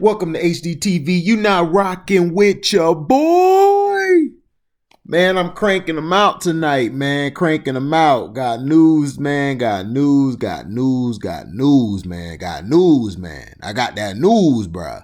Welcome to HDTV. You now rocking with your boy. Man, I'm cranking them out tonight, man. Cranking them out. Got news, man. Got news, man. Got news, man. I got that news, bruh.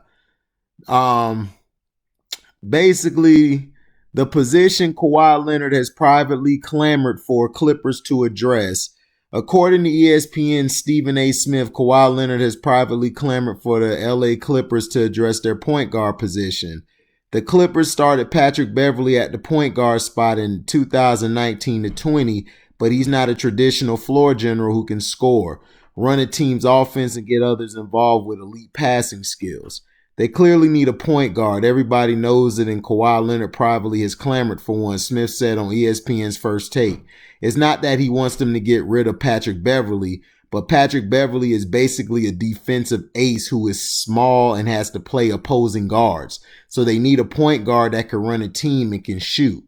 Basically, the position Kawhi Leonard has privately clamored for Clippers to address. According to ESPN's Stephen A. Smith, Kawhi Leonard has privately clamored for the LA Clippers to address their point guard position. The Clippers started Patrick Beverley at the point guard spot in 2019-20, but he's not a traditional floor general who can score, run a team's offense, and get others involved with elite passing skills. They clearly need a point guard. Everybody knows it, and Kawhi Leonard privately has clamored for one, Smith said on ESPN's First Take. It's not that he wants them to get rid of Patrick Beverley, but Patrick Beverley is basically a defensive ace who is small and has to play opposing guards. So they need a point guard that can run a team and can shoot.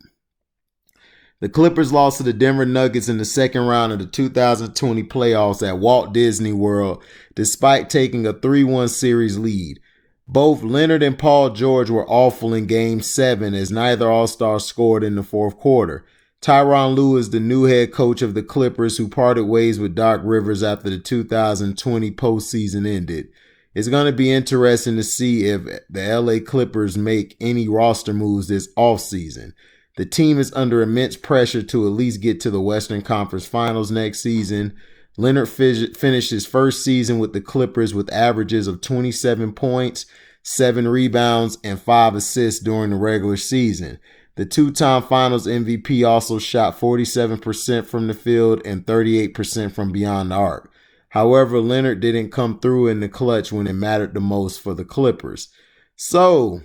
The Clippers lost to the Denver Nuggets in the second round of the 2020 playoffs at Walt Disney World, despite taking a 3-1 series lead. Both Leonard and Paul George were awful in Game 7 as neither All-Star scored in the fourth quarter. Tyronn Lue is the new head coach of the Clippers, who parted ways with Doc Rivers after the 2020 postseason ended. It's going to be interesting to see if the LA Clippers make any roster moves this offseason. The team is under immense pressure to at least get to the Western Conference Finals next season. Leonard finished his first season with the Clippers with averages of 27 points, 7 rebounds, and 5 assists during the regular season. The two-time Finals MVP also shot 47% from the field and 38% from beyond the arc. However, Leonard didn't come through in the clutch when it mattered the most for the Clippers. So,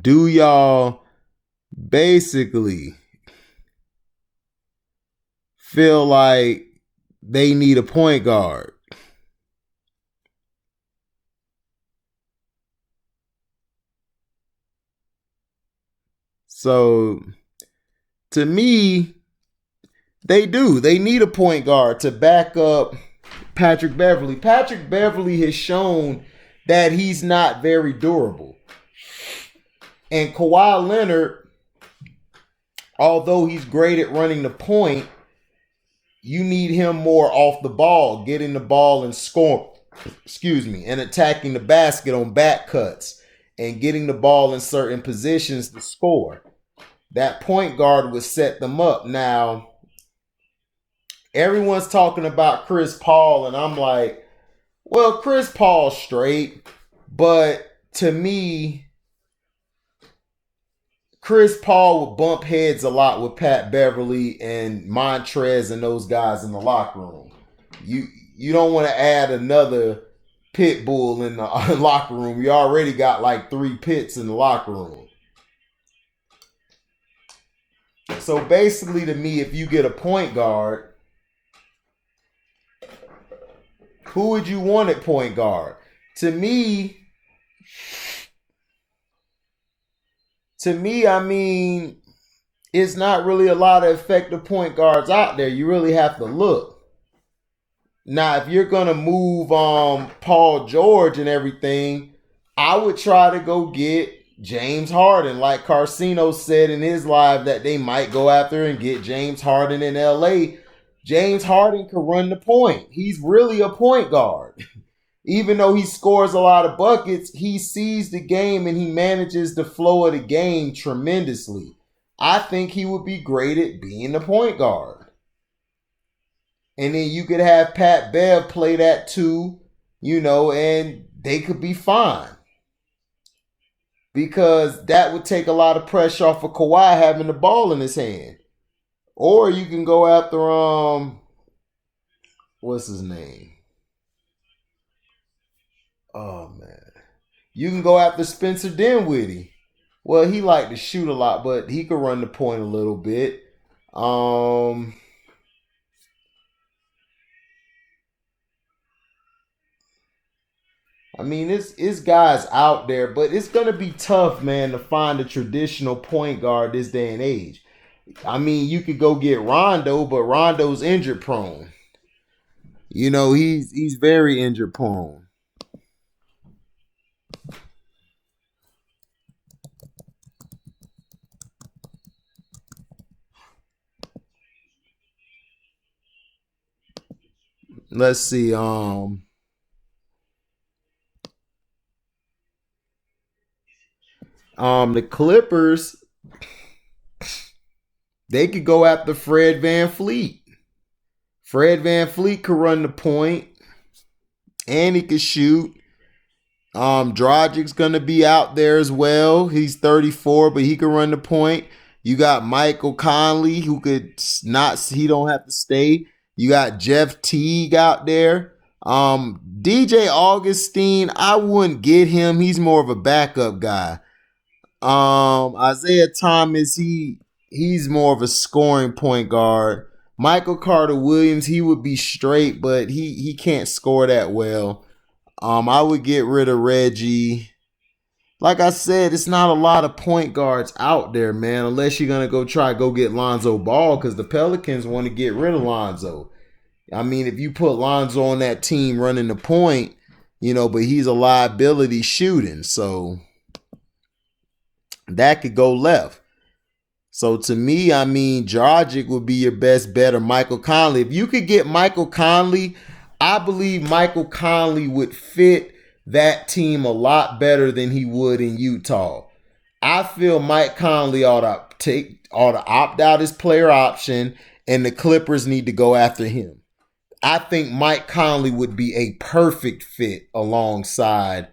do y'all basically feel like they need a point guard? So, to me, they do. They need a point guard to back up Patrick Beverley. Patrick Beverley has shown that he's not very durable. And Kawhi Leonard, although he's great at running the point, you need him more off the ball, getting the ball and scoring, and attacking the basket on back cuts and getting the ball in certain positions to score. That point guard would set them up. Now, everyone's talking about Chris Paul, and I'm like, well, Chris Paul's straight, but to me, Chris Paul would bump heads a lot with Pat Beverley and Montrez and those guys in the locker room. You don't want to add another pit bull in the locker room. You already got like 3 pits in the locker room. So basically, to me, if you get a point guard, who would you want at point guard? To me, I mean, it's not really a lot of effective point guards out there. You really have to look. Now, if you're going to move Paul George and everything, I would try to go get James Harden. Like Carcino said in his live that they might go after and get James Harden in LA. James Harden can run the point. He's really a point guard. Even though he scores a lot of buckets, he sees the game and he manages the flow of the game tremendously. I think he would be great at being the point guard. And then you could have Pat Bev play that too, and they could be fine. Because that would take a lot of pressure off of Kawhi having the ball in his hand. Or you can go after, what's his name? Oh, man. You can go after Spencer Dinwiddie. Well, he liked to shoot a lot, but he could run the point a little bit. I mean, it's guys out there, but it's going to be tough, man, to find a traditional point guard this day and age. I mean, you could go get Rondo, but Rondo's injured prone. He's very injured prone. let's see. The Clippers, they could go after Fred VanVleet. Fred VanVleet could run the point, and he could shoot. Dragic's gonna be out there as well. He's 34, but he can run the point. You got Michael Conley, who could not. He don't have to stay. You got Jeff Teague out there. DJ Augustine, I wouldn't get him. He's more of a backup guy. Isaiah Thomas, he's more of a scoring point guard. Michael Carter Williams, he would be straight, but he can't score that well. I would get rid of Reggie. Like I said, it's not a lot of point guards out there, man, unless you're going to go get Lonzo Ball, because the Pelicans want to get rid of Lonzo. I mean, if you put Lonzo on that team running the point, but he's a liability shooting, so that could go left. So to me, I mean, Dragic would be your best bet, or Michael Conley. If you could get Michael Conley, I believe Michael Conley would fit that team a lot better than he would in Utah. I feel Mike Conley ought to opt out his player option, and the Clippers need to go after him. I think Mike Conley would be a perfect fit alongside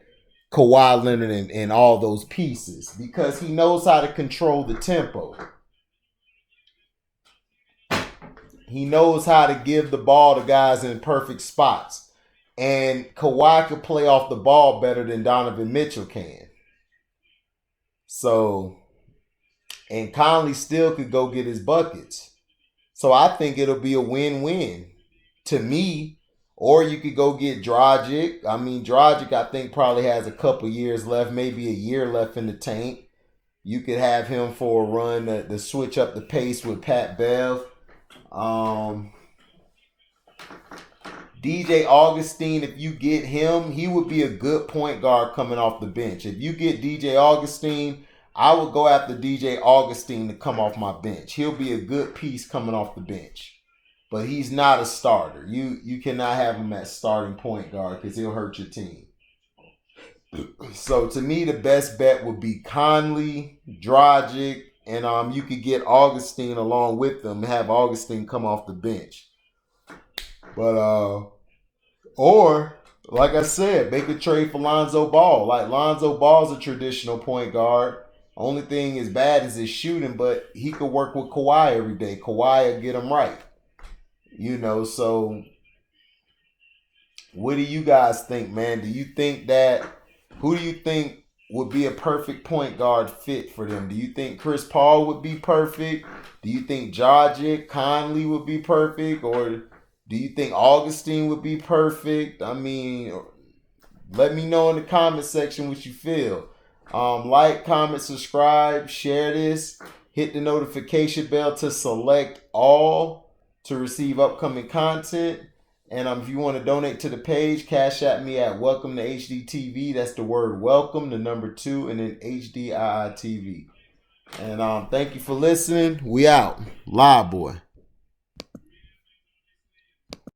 Kawhi Leonard and all those pieces, because he knows how to control the tempo. He knows how to give the ball to guys in perfect spots. And Kawhi could play off the ball better than Donovan Mitchell can. So, and Conley still could go get his buckets. So I think it'll be a win-win to me. Or you could go get Dragic. I mean, Dragic, I think, probably has a couple years left, maybe a year left in the tank. You could have him for a run to switch up the pace with Pat Bev. DJ Augustine, if you get him, he would be a good point guard coming off the bench. If you get DJ Augustine, I would go after DJ Augustine to come off my bench. He'll be a good piece coming off the bench. But he's not a starter. You cannot have him at starting point guard because he'll hurt your team. So to me, the best bet would be Conley, Dragic, and you could get Augustine along with them and have Augustine come off the bench. But or like I said, make a trade for Lonzo Ball. Like, Lonzo Ball's a traditional point guard. Only thing is bad is his shooting, but he could work with Kawhi every day. Kawhi will get him right. So what do you guys think, man? Who do you think would be a perfect point guard fit for them? Do you think Chris Paul would be perfect? Do you think Dragic, Conley would be perfect? Or do you think Augustine would be perfect? I mean, let me know in the comment section what you feel. Like, comment, subscribe, share this. Hit the notification bell to select all to receive upcoming content. And if you want to donate to the page, cash at me at welcome to HDTV. That's the word welcome, the number 2, and then HDIITV. And thank you for listening. We out. Live boy.